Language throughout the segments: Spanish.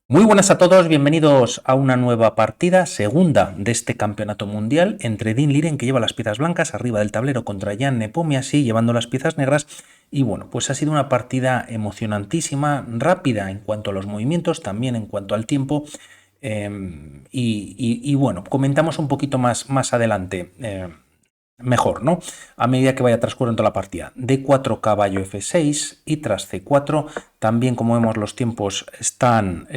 Muy buenas a todos, bienvenidos a una nueva partida, segunda de este campeonato mundial, entre Dean Liren, que lleva las piezas blancas arriba del tablero, contra Jan Nepomniachtchi llevando las piezas negras. Y bueno, pues ha sido una partida emocionantísima, rápida en cuanto a los movimientos, también en cuanto al tiempo. Y bueno, comentamos un poquito más adelante. Mejor, ¿no? A medida que vaya transcurriendo la partida. D4, caballo F6 y tras C4, también como vemos los tiempos están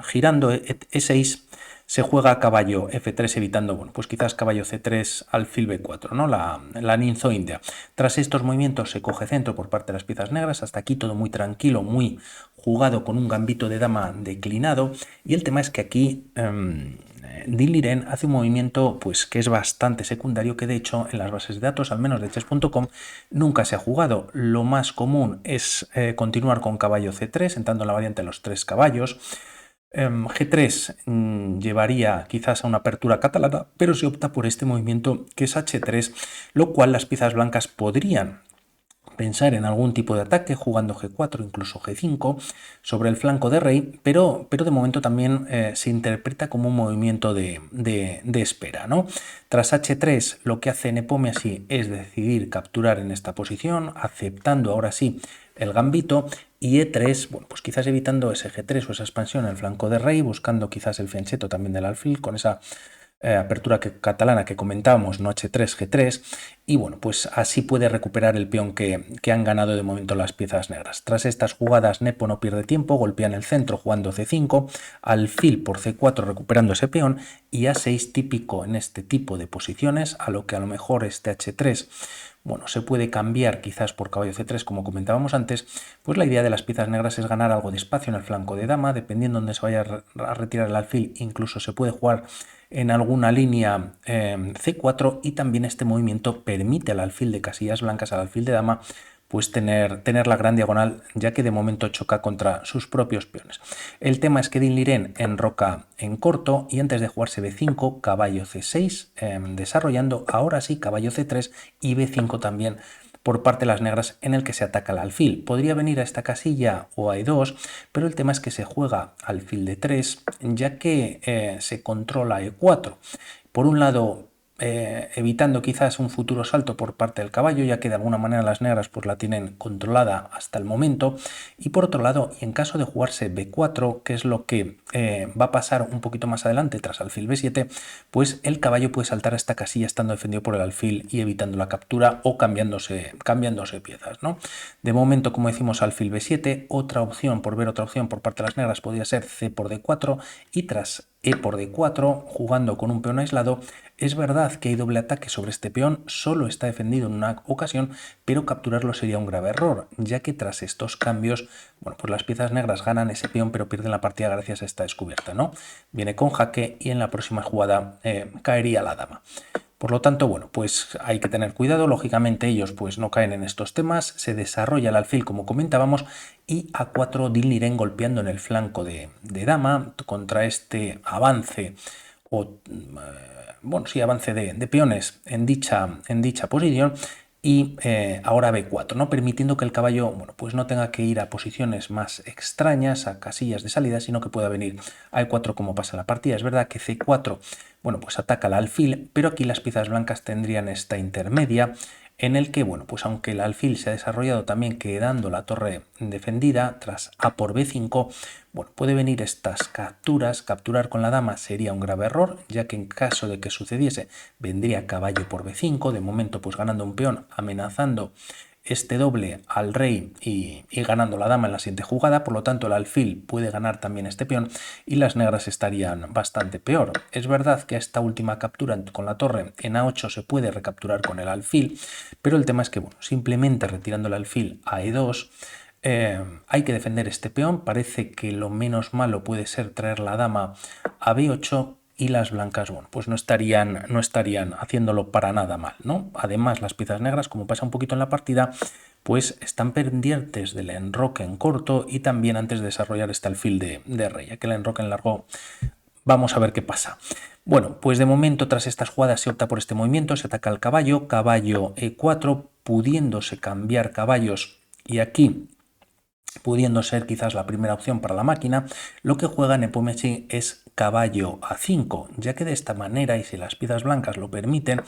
girando, E6, se juega caballo F3 evitando, bueno, pues quizás caballo C3, alfil B4, ¿no? La ninzo india. Tras estos movimientos se coge centro por parte de las piezas negras, hasta aquí todo muy tranquilo, muy jugado con un gambito de dama declinado, y el tema es que aquí Dean Liren hace un movimiento pues, que es bastante secundario, que de hecho en las bases de datos, al menos de chess.com, nunca se ha jugado. Lo más común es continuar con caballo C3, entrando en la variante de los tres caballos. G3 llevaría quizás a una apertura catalana, pero se opta por este movimiento que es H3, lo cual las piezas blancas podrían pensar en algún tipo de ataque jugando G4, incluso G5 sobre el flanco de rey, pero de momento también se interpreta como un movimiento de espera, ¿no? Tras H3 lo que hace Nepomniachtchi es decidir capturar en esta posición, aceptando ahora sí el gambito, y E3, bueno, pues quizás evitando ese G3 o esa expansión en el flanco de rey, buscando quizás el fianchetto también del alfil con esa apertura catalana que comentábamos, no H3, G3, y bueno, pues así puede recuperar el peón que han ganado de momento las piezas negras. Tras estas jugadas, Nepo no pierde tiempo, golpea en el centro jugando C5, alfil por C4 recuperando ese peón, y A6 típico en este tipo de posiciones, a lo que a lo mejor este H3 bueno, se puede cambiar quizás por caballo C3 como comentábamos antes, pues la idea de las piezas negras es ganar algo de espacio en el flanco de dama, dependiendo de dónde se vaya a retirar el alfil, incluso se puede jugar en alguna línea C4, y también este movimiento permite al alfil de casillas blancas, al alfil de dama, pues tener la gran diagonal, ya que de momento choca contra sus propios peones. El tema es que Dean Liren enroca en corto y antes de jugarse B5, caballo C6, desarrollando ahora sí caballo C3 y B5 también por parte de las negras, en el que se ataca el alfil. Podría venir a esta casilla o a E2, pero el tema es que se juega alfil de 3, ya que se controla E4. Por un lado, evitando quizás un futuro salto por parte del caballo, ya que de alguna manera las negras pues la tienen controlada hasta el momento, y por otro lado, y en caso de jugarse B4, que es lo que va a pasar un poquito más adelante tras alfil B7, pues el caballo puede saltar a esta casilla estando defendido por el alfil y evitando la captura o cambiándose piezas, ¿no? De momento, como decimos, alfil B7, otra opción, por ver otra opción por parte de las negras, podría ser C por D4, y tras E por D4, jugando con un peón aislado, es verdad que hay doble ataque sobre este peón, solo está defendido en una ocasión, pero capturarlo sería un grave error, ya que tras estos cambios, bueno, pues las piezas negras ganan ese peón, pero pierden la partida gracias a esta descubierta, ¿no? Viene con jaque y en la próxima jugada caería la dama. Por lo tanto, bueno, pues hay que tener cuidado, lógicamente ellos pues no caen en estos temas, se desarrolla el alfil como comentábamos, y A4 Dean Liren golpeando en el flanco de dama contra este avance o bueno, sí, avance de peones en dicha posición, y ahora B4, ¿no? Permitiendo que el caballo, bueno, pues no tenga que ir a posiciones más extrañas, a casillas de salida, sino que pueda venir a E4 como pasa en la partida. Es verdad que C4, bueno, pues ataca el alfil, pero aquí las piezas blancas tendrían esta intermedia, en el que, bueno, pues aunque el alfil se ha desarrollado también quedando la torre defendida tras A por B5, bueno, puede venir estas capturas, capturar con la dama sería un grave error, ya que en caso de que sucediese vendría caballo por B5, de momento pues ganando un peón, amenazando este doble al rey y ganando la dama en la siguiente jugada, por lo tanto el alfil puede ganar también este peón y las negras estarían bastante peor. Es verdad que esta última captura con la torre en A8 se puede recapturar con el alfil, pero el tema es que, bueno, simplemente retirando el alfil a E2, hay que defender este peón. Parece que lo menos malo puede ser traer la dama a B8 y las blancas, bueno, pues no estarían haciéndolo para nada mal, ¿no? Además, las piezas negras, como pasa un poquito en la partida, pues están pendientes del enroque en corto y también antes de desarrollar este alfil de rey, ya que el enroque en largo vamos a ver qué pasa. Bueno, pues de momento tras estas jugadas se opta por este movimiento, se ataca al caballo, caballo E4, pudiéndose cambiar caballos, y aquí pudiendo ser quizás la primera opción para la máquina. Lo que juega Nepomniachtchi es caballo a5, ya que de esta manera, y si las piezas blancas lo permiten,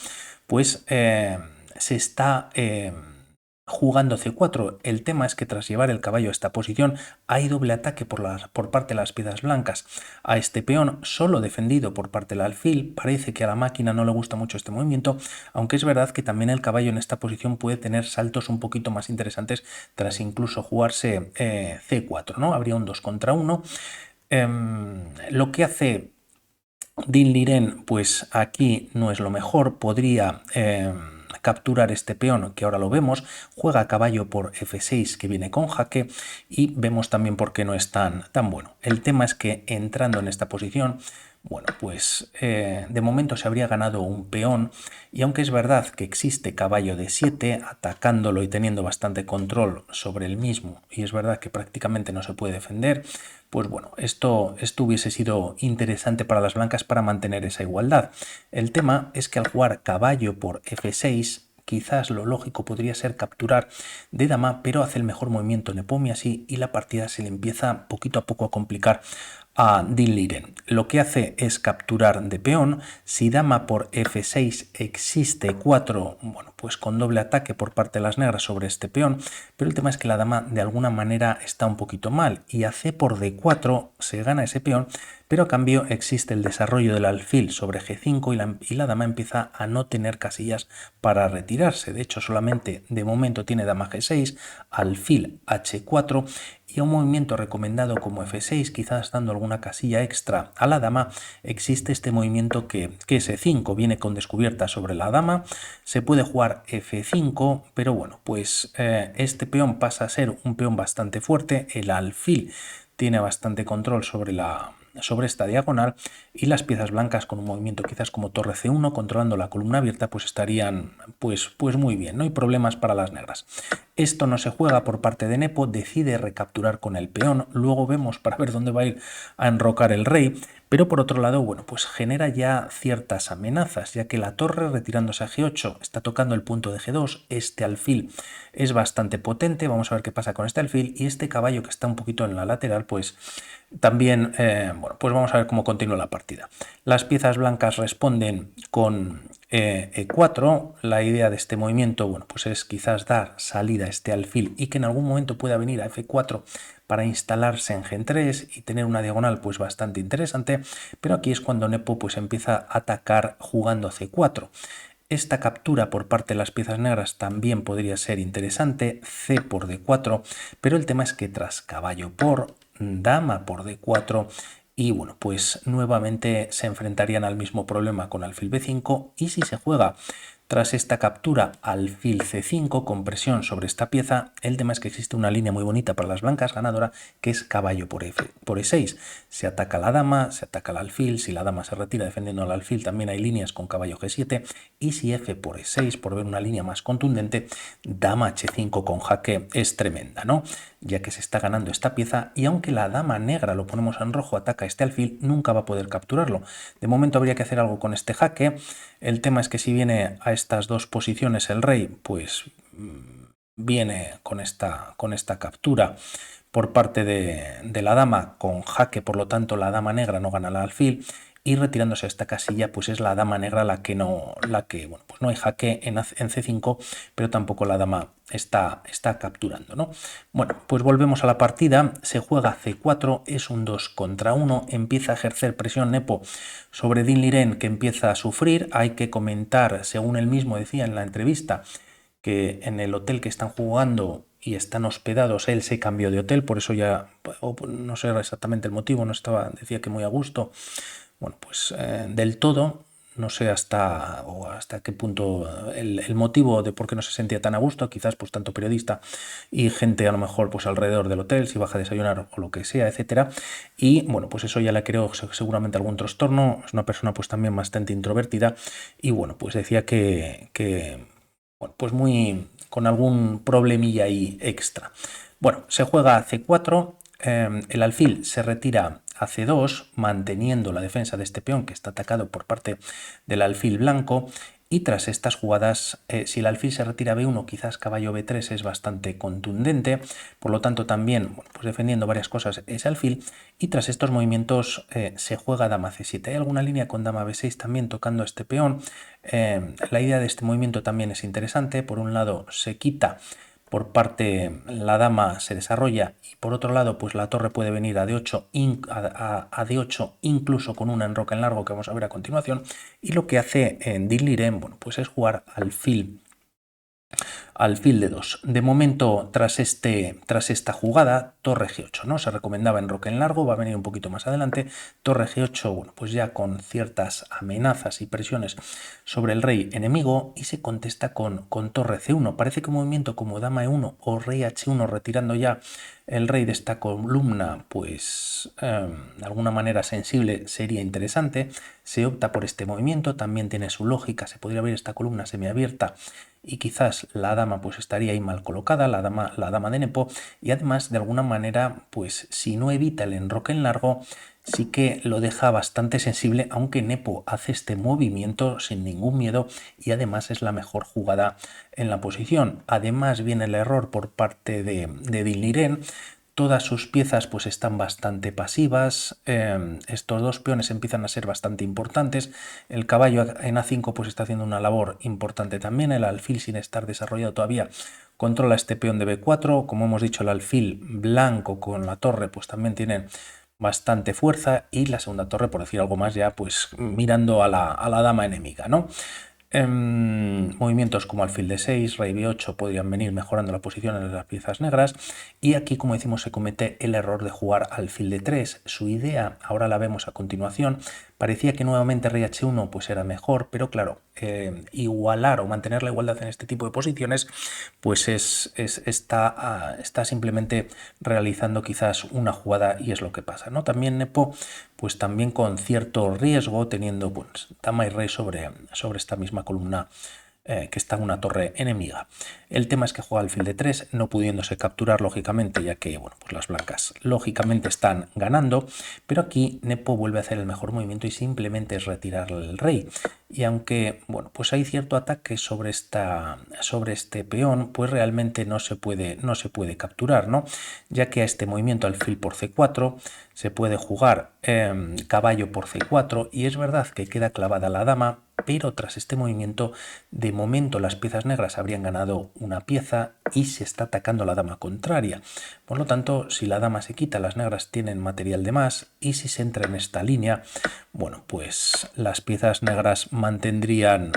pues se está jugando c4. El tema es que tras llevar el caballo a esta posición hay doble ataque por parte de las piezas blancas a este peón, solo defendido por parte del alfil. Parece que a la máquina no le gusta mucho este movimiento, aunque es verdad que también el caballo en esta posición puede tener saltos un poquito más interesantes tras incluso jugarse c4, ¿no? Habría un 2 contra 1. Lo que hace Din Liren, pues aquí no es lo mejor, podría capturar este peón, que ahora lo vemos, juega caballo por f6 que viene con jaque, y vemos también por qué no es tan bueno. El tema es que entrando en esta posición, bueno, pues de momento se habría ganado un peón, y aunque es verdad que existe caballo de 7 atacándolo y teniendo bastante control sobre el mismo, y es verdad que prácticamente no se puede defender, pues bueno, esto hubiese sido interesante para las blancas para mantener esa igualdad. El tema es que al jugar caballo por f6, quizás lo lógico podría ser capturar de dama, pero hace el mejor movimiento Nepomniachtchi y la partida se le empieza poquito a poco a complicar a Din Liren. Lo que hace es capturar de peón. Si dama por f6 existe 4, bueno, pues con doble ataque por parte de las negras sobre este peón, pero el tema es que la dama de alguna manera está un poquito mal, y a c por d4 se gana ese peón, pero a cambio existe el desarrollo del alfil sobre g5 y la dama empieza a no tener casillas para retirarse. De hecho, solamente de momento tiene dama g6, alfil h4, y a un movimiento recomendado como f6, quizás dando alguna casilla extra a la dama, existe este movimiento que es e5, viene con descubierta sobre la dama. Se puede jugar f5, pero bueno, pues este peón pasa a ser un peón bastante fuerte, el alfil tiene bastante control sobre esta diagonal, y las piezas blancas con un movimiento quizás como torre c1 controlando la columna abierta pues estarían pues muy bien, no hay problemas para las negras. Esto no se juega por parte de Nepo, decide recapturar con el peón, luego vemos para ver dónde va a ir a enrocar el rey, pero por otro lado, bueno, pues genera ya ciertas amenazas, ya que la torre retirándose a g8 está tocando el punto de g2, este alfil es bastante potente, vamos a ver qué pasa con este alfil, y este caballo que está un poquito en la lateral, pues también, bueno, pues vamos a ver cómo continúa la partida. Las piezas blancas responden con e4, la idea de este movimiento, bueno, pues es quizás dar salida a este alfil y que en algún momento pueda venir a f4 para instalarse en gen3 y tener una diagonal pues bastante interesante, pero aquí es cuando Nepo pues empieza a atacar jugando c4. Esta captura por parte de las piezas negras también podría ser interesante, c por d4, pero el tema es que tras caballo por dama por d4, y bueno, pues nuevamente se enfrentarían al mismo problema con alfil b5, y si se juega tras esta captura alfil c5 con presión sobre esta pieza, el tema es que existe una línea muy bonita para las blancas ganadora, que es caballo por e6. Se ataca la dama, se ataca el alfil, si la dama se retira defendiendo al alfil también hay líneas con caballo g7, y si f por e6, por ver una línea más contundente, dama h5 con jaque es tremenda, ¿no? Ya que se está ganando esta pieza, y aunque la dama negra, lo ponemos en rojo, ataca este alfil, nunca va a poder capturarlo. De momento habría que hacer algo con este jaque. El tema es que si viene a estas dos posiciones el rey, pues viene con esta captura por parte de la dama con jaque, por lo tanto la dama negra no gana el alfil, y retirándose esta casilla pues es la dama negra la que bueno, pues no hay jaque en c5, pero tampoco la dama está capturando, ¿no? Bueno, pues volvemos a la partida, se juega c4, es un 2 contra 1, empieza a ejercer presión Nepo sobre Din Liren, que empieza a sufrir. Hay que comentar, según él mismo decía en la entrevista, que en el hotel que están jugando y están hospedados, él se cambió de hotel, por eso ya, no sé exactamente el motivo, no estaba, decía que muy a gusto. Bueno, pues del todo, no sé hasta qué punto el motivo de por qué no se sentía tan a gusto, quizás pues tanto periodista y gente a lo mejor pues alrededor del hotel, si baja a desayunar o lo que sea, etcétera. Y bueno, pues eso ya le creó seguramente algún trastorno, es una persona pues también bastante introvertida, y bueno, pues decía que bueno, pues muy con algún problemilla ahí extra. Bueno, se juega a c4, el alfil se retira a c2, manteniendo la defensa de este peón que está atacado por parte del alfil blanco, Y tras estas jugadas, si el alfil se retira a B1, quizás caballo B3 es bastante contundente, por lo tanto también, bueno, pues defendiendo varias cosas ese alfil, y tras estos movimientos se juega dama C7. Hay alguna línea con dama B6 también tocando este peón. La idea de este movimiento también es interesante. Por un lado se quita por parte la dama, se desarrolla, y por otro lado pues la torre puede venir a D8, a D8 incluso con un enroque en largo que vamos a ver a continuación, y lo que hace en Dinliren, bueno, pues es jugar alfil de 2. De momento, tras esta jugada, torre G8, ¿no? Se recomendaba enroque en largo, va a venir un poquito más adelante. Torre G8, bueno, pues ya con ciertas amenazas y presiones sobre el rey enemigo, y se contesta con torre C1. Parece que un movimiento como dama E1 o rey H1 retirando ya el rey de esta columna, pues de alguna manera sensible, sería interesante. Se opta por este movimiento, también tiene su lógica, se podría ver esta columna semiabierta y quizás la dama pues estaría ahí mal colocada, la dama de Nepo, y además de alguna manera pues si no evita el enroque en largo sí que lo deja bastante sensible, aunque Nepo hace este movimiento sin ningún miedo y además es la mejor jugada en la posición. Además viene el error por parte de Dinliren. Todas sus piezas pues están bastante pasivas, estos dos peones empiezan a ser bastante importantes, el caballo en A5 pues está haciendo una labor importante también, el alfil sin estar desarrollado todavía controla este peón de B4, como hemos dicho el alfil blanco con la torre pues también tienen bastante fuerza, y la segunda torre, por decir algo más, ya pues mirando a la dama enemiga, ¿no? Movimientos como alfil de 6, rey b8 podrían venir mejorando la posición en las piezas negras, y aquí, como decimos, se comete el error de jugar alfil de 3. Su idea, ahora la vemos a continuación, parecía que nuevamente rey h1 pues era mejor, pero claro, igualar o mantener la igualdad en este tipo de posiciones pues está simplemente realizando quizás una jugada, y es lo que pasa, ¿no? También Nepo pues también con cierto riesgo, teniendo pues dama y rey sobre esta misma columna que está en una torre enemiga. El tema es que juega alfil de 3, no pudiéndose capturar lógicamente, ya que bueno, pues las blancas lógicamente están ganando, pero aquí Nepo vuelve a hacer el mejor movimiento y simplemente es retirar el rey. Y aunque bueno, pues hay cierto ataque sobre este peón, pues realmente no se puede capturar, ¿no? Ya que a este movimiento alfil por C4 se puede jugar caballo por C4, y es verdad que queda clavada la dama, pero tras este movimiento de momento las piezas negras habrían ganado una pieza y se está atacando la dama contraria. Por lo tanto, si la dama se quita, las negras tienen material de más, y si se entra en esta línea, bueno, pues las piezas negras mantendrían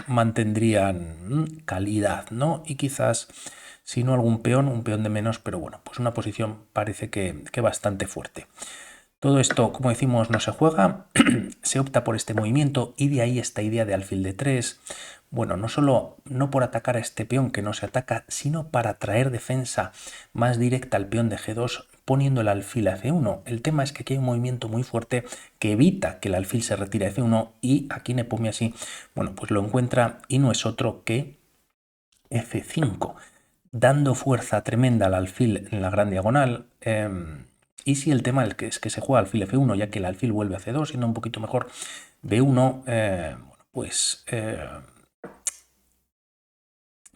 calidad, ¿no? Y quizás, si no algún peón, un peón de menos, pero bueno, pues una posición parece que bastante fuerte. Todo esto, como decimos, no se juega, se opta por este movimiento, y de ahí esta idea de alfil de 3. Bueno, no solo no por atacar a este peón que no se ataca, sino para traer defensa más directa al peón de G2 poniendo el alfil a F1. El tema es que aquí hay un movimiento muy fuerte que evita que el alfil se retire a F1, y aquí Nepomia así, bueno, pues lo encuentra, y no es otro que F5, dando fuerza tremenda al alfil en la gran diagonal. Y si el tema es que se juega alfil F1, ya que el alfil vuelve a C2, siendo un poquito mejor B1, pues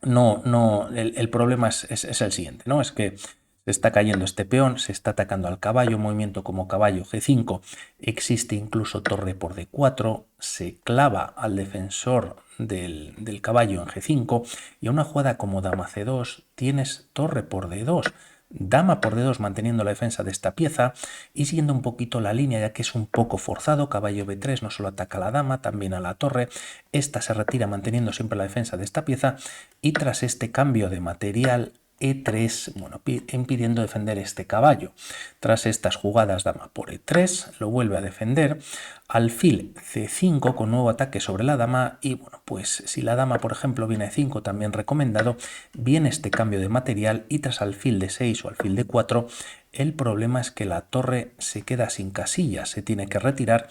el problema es el siguiente, ¿no? Es que se está cayendo este peón, se está atacando al caballo, movimiento como caballo G5, existe incluso torre por D4, se clava al defensor del caballo en G5, y a una jugada como dama C2 tienes torre por D2, dama por D2 manteniendo la defensa de esta pieza y siguiendo un poquito la línea, ya que es un poco forzado. Caballo B3 no solo ataca a la dama, también a la torre, esta se retira manteniendo siempre la defensa de esta pieza, y tras este cambio de material E3, bueno, impidiendo defender este caballo. Tras estas jugadas dama por E3, lo vuelve a defender, alfil C5 con nuevo ataque sobre la dama, y bueno, pues si la dama por ejemplo viene a E5, también recomendado, viene este cambio de material, y tras alfil de 6 o alfil de 4, el problema es que la torre se queda sin casillas, se tiene que retirar,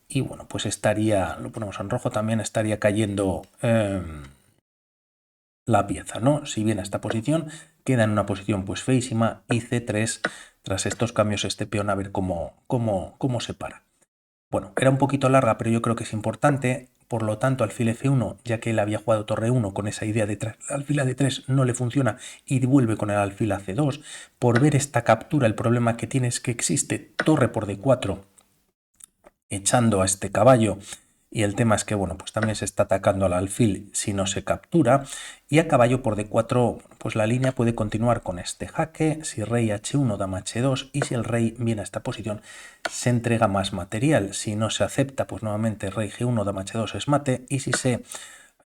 y bueno, pues estaría, lo ponemos en rojo, también estaría cayendo la pieza, ¿no? Si viene a esta posición, queda en una posición pues feísima, y C3, tras estos cambios este peón, a ver cómo se para. Bueno, era un poquito larga, pero yo creo que es importante. por lo tanto alfil F1, ya que él había jugado torre 1 con esa idea de alfil a D3 no le funciona y vuelve con el alfil a C2. Por ver esta captura, el problema que tiene es que existe torre por D4 echando a este caballo, y el tema es que, bueno, pues también se está atacando al alfil si no se captura, y a caballo por D4, pues la línea puede continuar con este jaque, si rey H1, dama H2, y si el rey viene a esta posición, se entrega más material. Si no se acepta, pues nuevamente rey G1, dama H2 es mate, y si se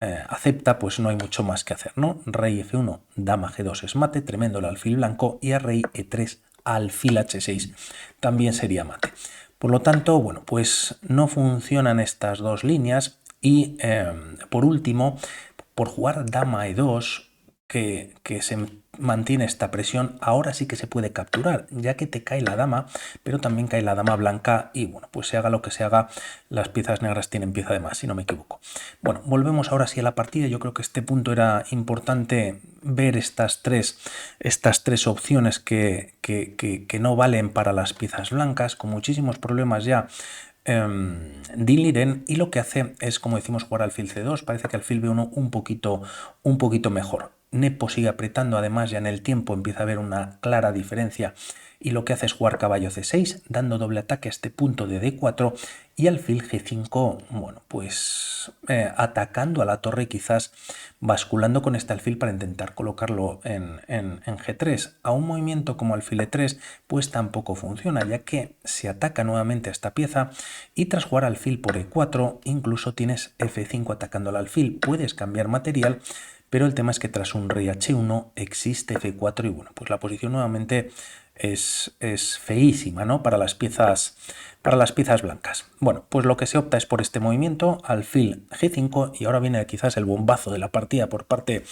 acepta, pues no hay mucho más que hacer, ¿no? Rey F1, dama G2 es mate, tremendo el alfil blanco, y a rey E3, alfil H6 también sería mate. Por lo tanto, bueno, pues no funcionan estas dos líneas y por último, por jugar dama E2, que se mantiene esta presión, ahora sí que se puede capturar, ya que te cae la dama, pero también cae la dama blanca y bueno, pues se haga lo que se haga, las piezas negras tienen pieza de más, si no me equivoco. Bueno, volvemos ahora sí a la partida. Yo creo que este punto era importante ver estas tres opciones que no valen para las piezas blancas, con muchísimos problemas ya. Dean Liren, y lo que hace es, como decimos, jugar alfil C2. Parece que alfil B1 un poquito mejor. Nepo sigue apretando, además ya en el tiempo empieza a haber una clara diferencia, y lo que hace es jugar caballo C6, dando doble ataque a este punto de D4, y alfil G5, bueno, pues atacando a la torre, quizás basculando con este alfil para intentar colocarlo en G3. A un movimiento como alfil E3, pues tampoco funciona, ya que se ataca nuevamente a esta pieza, y tras jugar alfil por E4, incluso tienes F5 atacando al alfil. Puedes cambiar material, pero el tema es que tras un rey H1 existe F4 y bueno, pues la posición nuevamente es feísima, ¿no? Para las piezas blancas. Bueno, pues lo que se opta es por este movimiento, alfil G5, y ahora viene quizás el bombazo de la partida por parte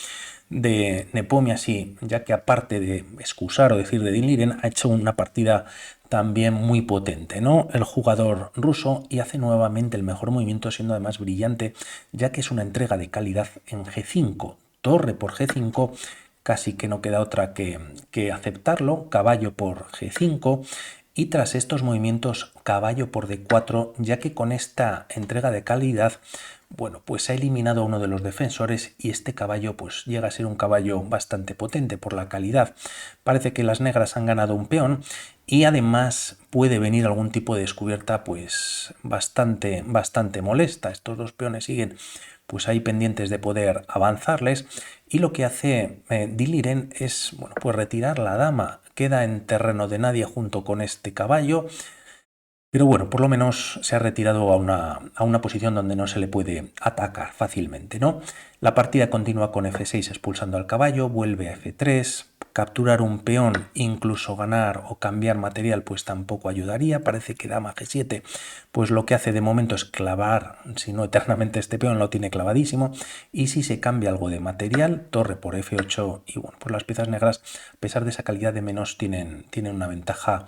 de Nepomniachtchi, ya que aparte de excusar o decir de Dean Liren, ha hecho una partida también muy potente, ¿no? El jugador ruso, y hace nuevamente el mejor movimiento, siendo además brillante, ya que es una entrega de calidad en G5, torre por G5, casi que no queda otra que aceptarlo, caballo por G5, y tras estos movimientos caballo por D4, ya que con esta entrega de calidad, bueno, pues ha eliminado a uno de los defensores, y este caballo pues llega a ser un caballo bastante potente por la calidad. Parece que las negras han ganado un peón, y además puede venir algún tipo de descubierta pues bastante molesta. Estos dos peones siguen pues ahí pendientes de poder avanzarles, y lo que hace Dean Liren es, bueno, pues retirar la dama, queda en terreno de nadie junto con este caballo, pero bueno, por lo menos se ha retirado a una posición donde no se le puede atacar fácilmente, ¿no? La partida continúa con F6 expulsando al caballo, vuelve a F3, capturar un peón, incluso ganar o cambiar material, pues tampoco ayudaría. Parece que dama G7, pues lo que hace de momento es clavar, si no eternamente este peón lo tiene clavadísimo, y si se cambia algo de material, torre por F8, y bueno, pues las piezas negras, a pesar de esa calidad de menos, tienen una ventaja,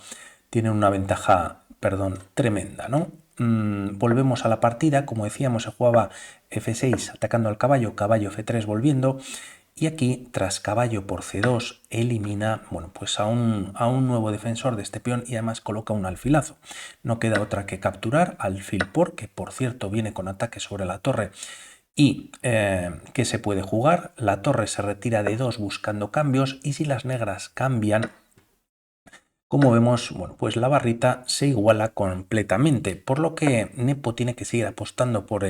tremenda, ¿no? Volvemos a la partida. Como decíamos, se jugaba F6 atacando al caballo, caballo F3 volviendo, y aquí tras caballo por C2 elimina, bueno, pues a un nuevo defensor de este peón, y además coloca un alfilazo. No queda otra que capturar alfil por, que por cierto viene con ataque sobre la torre. Y ¿qué se puede jugar? La torre se retira de 2 buscando cambios, y si las negras cambian, como vemos, bueno, pues la barrita se iguala completamente, por lo que Nepo tiene que seguir apostando por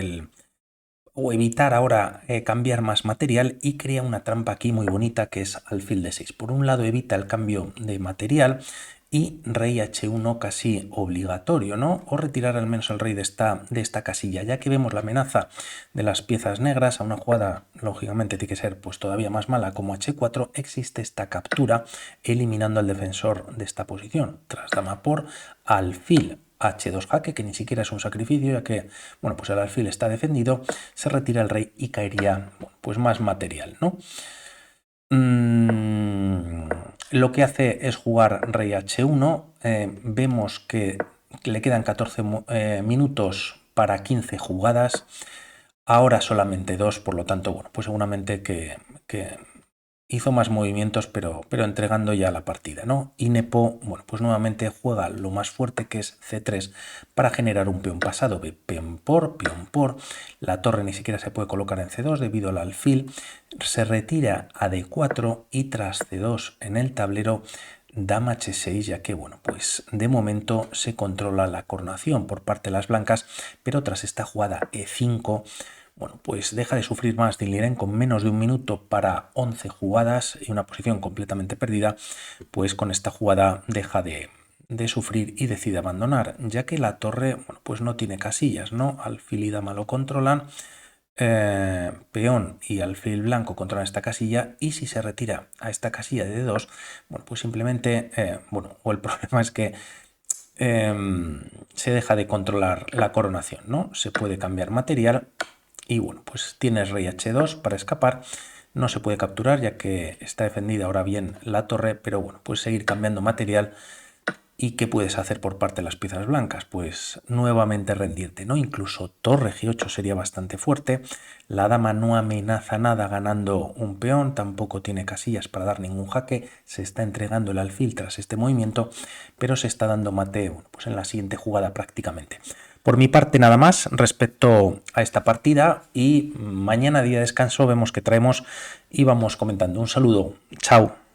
o evitar ahora cambiar más material, y crea una trampa aquí muy bonita, que es alfil D6. Por un lado evita el cambio de material, y rey H1 casi obligatorio, ¿no? O retirar al menos el rey de esta casilla, ya que vemos la amenaza de las piezas negras. A una jugada lógicamente tiene que ser pues todavía más mala como H4, existe esta captura eliminando al defensor de esta posición, tras dama por alfil H2 jaque, que ni siquiera es un sacrificio, ya que bueno, pues el alfil está defendido, se retira el rey y caería, bueno, pues más material, ¿no? Lo que hace es jugar rey H1, vemos que le quedan 14 minutos para 15 jugadas, ahora solamente 2, por lo tanto, bueno, pues seguramente que hizo más movimientos, pero entregando ya la partida, ¿no? Y Nepo, bueno, pues nuevamente juega lo más fuerte, que es C3, para generar un peón pasado. Ve peón por. La torre ni siquiera se puede colocar en C2 debido al alfil. Se retira a D4 y tras C2 en el tablero dama H6, ya que, bueno, pues de momento se controla la coronación por parte de las blancas, pero tras esta jugada E5, bueno, pues deja de sufrir más Diliren con menos de un minuto para 11 jugadas y una posición completamente perdida, pues con esta jugada deja de sufrir y decide abandonar, ya que la torre, bueno, pues no tiene casillas, ¿no? Alfil y dama lo controlan, peón y alfil blanco controlan esta casilla, y si se retira a esta casilla de D2, bueno, pues simplemente, bueno, o el problema es que se deja de controlar la coronación, ¿no? Se puede cambiar material. Y bueno, pues tienes rey h2 para escapar. No se puede capturar ya que está defendida ahora bien la torre, pero bueno, puedes seguir cambiando material. ¿Y qué puedes hacer por parte de las piezas blancas? Pues nuevamente rendirte, ¿no? Incluso torre g8 sería bastante fuerte. La dama no amenaza nada ganando un peón, tampoco tiene casillas para dar ningún jaque. Se está entregando el alfil tras este movimiento, pero se está dando mate, bueno, pues en la siguiente jugada prácticamente. Por mi parte nada más respecto a esta partida, y mañana día de descanso vemos que traemos y vamos comentando. Un saludo, chao.